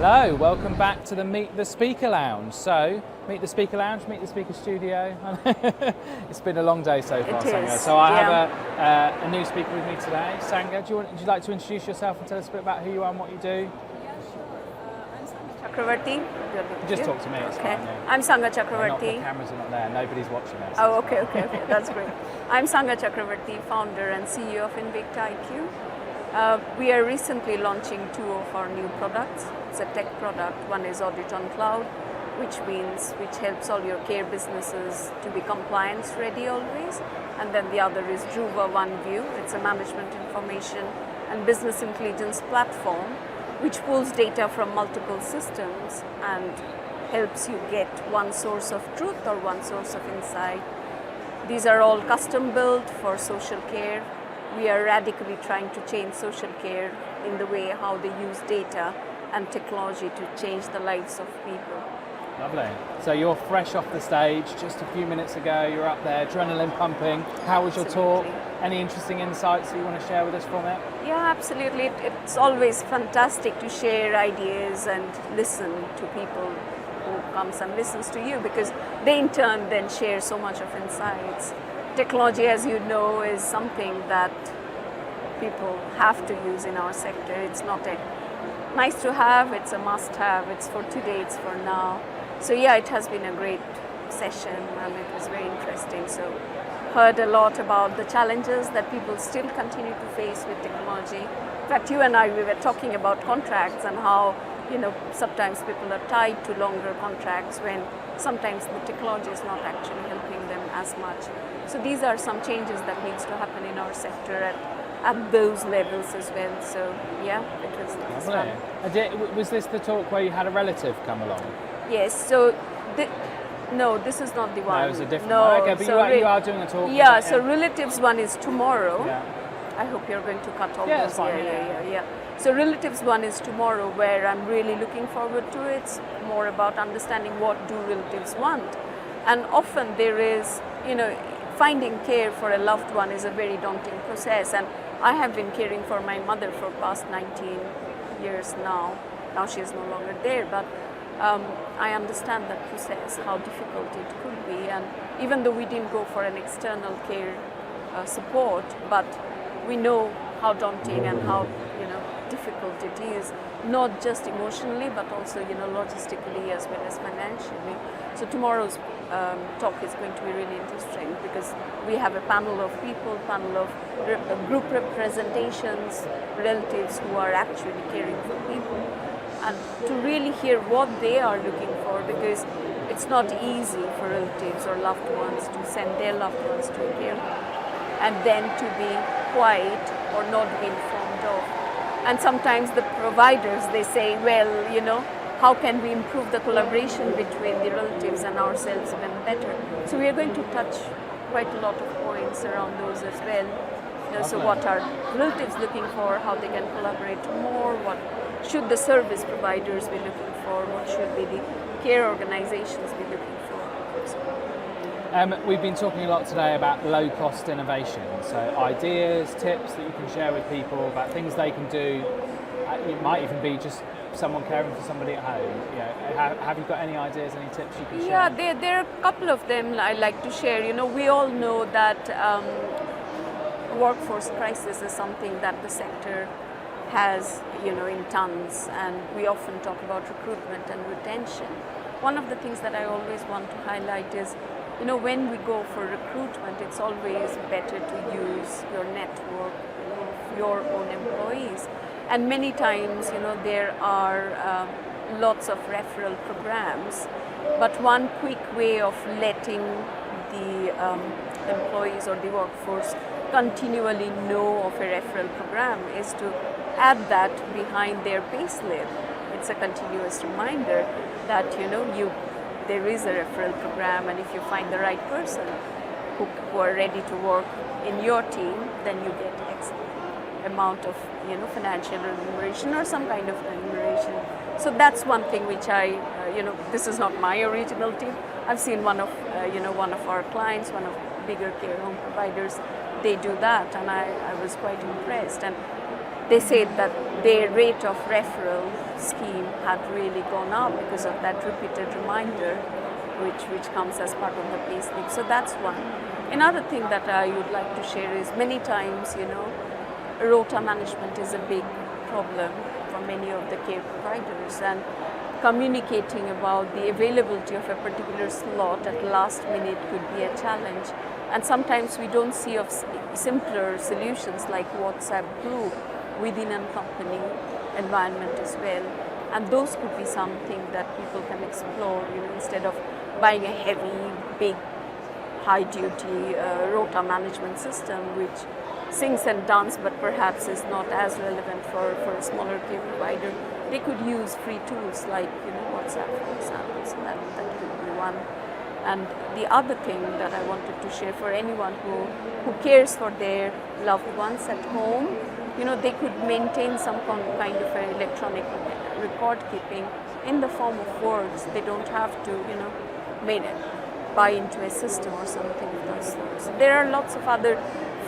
Hello, welcome back to the Meet the Speaker Lounge. So, Meet the Speaker Lounge, Meet the Speaker Studio. It's been a long day so far, Sangha. So I have a new speaker with me today, Sangha. Would you like to introduce yourself and tell us a bit about who you are and what you do? Yeah, sure. I'm Sangha Chakravarty. Just talk to me, it's okay. fine. Yeah. I'm Sangha Chakravarty. The cameras are not there, nobody's watching us. Oh, okay, that's great. I'm Sangha Chakravarty, founder and CEO of InvictIQ. We are recently launching two of our new products. It's a tech product. One is Audit on Cloud, which helps all your care businesses to be compliance ready always. And then the other is Druva OneView. It's a management information and business intelligence platform, which pulls data from multiple systems and helps you get one source of truth or one source of insight. These are all custom built for social care. We are radically trying to change social care in the way how they use data and technology to change the lives of people. Lovely. So you're fresh off the stage, just a few minutes ago, you're up there, adrenaline pumping. How was your talk? Any interesting insights that you want to share with us from it? Yeah, absolutely. It's always fantastic to share ideas and listen to people who comes and listens to you, because they in turn then share so much of insights. Technology, as you know, is something that people have to use in our sector. It's not a nice to have, it's a must have. It's for today, it's for now. So yeah, it has been a great session and it was very interesting. So heard a lot about the challenges that people still continue to face with technology. In fact, you and I, we were talking about contracts and how, sometimes people are tied to longer contracts when sometimes the technology is not actually helping them as much. So these are some changes that needs to happen in our sector at those levels as well. So yeah, it was fun. Was this the talk where you had a relative come along? Yes, so no, this is not the one. No, it was a different one. Okay, but so you are doing a talk. Yeah, so Relatives one is tomorrow. Yeah. I hope you're going to cut all those. That's fine. Yeah. So Relatives one is tomorrow, where I'm really looking forward to it. It's more about understanding what do relatives want. And often there is, finding care for a loved one is a very daunting process. And I have been caring for my mother for past 19 years now. Now she is no longer there, but I understand that process, how difficult it could be. And even though we didn't go for an external care support, but we know how daunting and how difficult it is, not just emotionally, but also logistically as well as financially. So tomorrow's talk is going to be really interesting, because we have a panel of people, group representations, relatives who are actually caring for people, and to really hear what they are looking for, because it's not easy for relatives or loved ones to send their loved ones to a care home and then to be quiet or not be informed of. And sometimes the providers, they say, well, how can we improve the collaboration between the relatives and ourselves even better? So we are going to touch quite a lot of points around those as well. So what are relatives looking for, how they can collaborate more, what should the service providers be looking for, what should be the care organizations be looking for. We've been talking a lot today about low-cost innovation, so ideas, tips that you can share with people about things they can do. It might even be just someone caring for somebody at home. Have you got any ideas, any tips you can share? Yeah, there are a couple of them I'd like to share. We all know that workforce crisis is something that the sector has, in tons, and we often talk about recruitment and retention. One of the things that I always want to highlight is, when we go for recruitment, it's always better to use your network, your own employees. And many times, there are lots of referral programs, but one quick way of letting the employees or the workforce continually know of a referral program is to add that behind their payslip. It's a continuous reminder that, there is a referral program, and if you find the right person who are ready to work in your team, then you get X amount of financial remuneration or some kind of remuneration. So that's one thing which this is not my original tip. I've seen one of our clients, one of bigger care home providers, they do that, and I was quite impressed. And they said that their rate of referral scheme had really gone up because of that repeated reminder, which comes as part of the pay slip. So that's one. Another thing that I would like to share is many times, rota management is a big problem for many of the care providers, and communicating about the availability of a particular slot at last minute could be a challenge. And sometimes we don't see of simpler solutions like WhatsApp group within a company environment as well. And those could be something that people can explore, instead of buying a heavy, big, high-duty rota management system, which sings and dances, but perhaps is not as relevant for a smaller care provider. They could use free tools like WhatsApp, for example. So that could be one. And the other thing that I wanted to share for anyone who cares for their loved ones at home, they could maintain some kind of an electronic record keeping in the form of words. They don't have to, buy into a system or something of those sorts. There are lots of other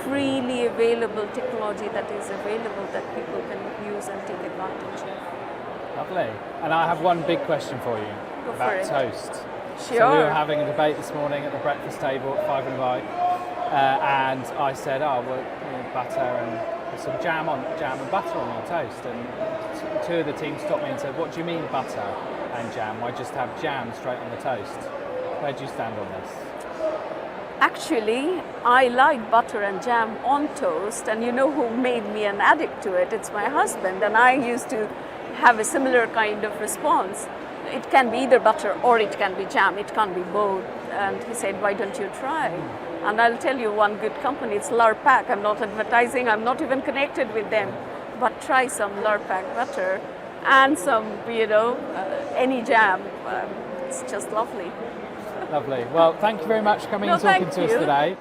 freely available technology that is available that people can use and take advantage of. Lovely. And I have one big question for you about toast. Sure. So we were having a debate this morning at the breakfast table at 5 and Invite, and I said, butter and some jam and butter on your toast. And two of the team stopped me and said, what do you mean butter and jam? Why just have jam straight on the toast? Where do you stand on this? Actually, I like butter and jam on toast, and you know who made me an addict to it? It's my husband, and I used to have a similar kind of response. It can be either butter or it can be jam, it can't be both. And he said, why don't you try? And I'll tell you one good company, it's Lurpak. I'm not advertising, I'm not even connected with them, but try some Lurpak butter and some, any jam. It's just lovely. Lovely. Well, thank you very much for coming and talking to us today.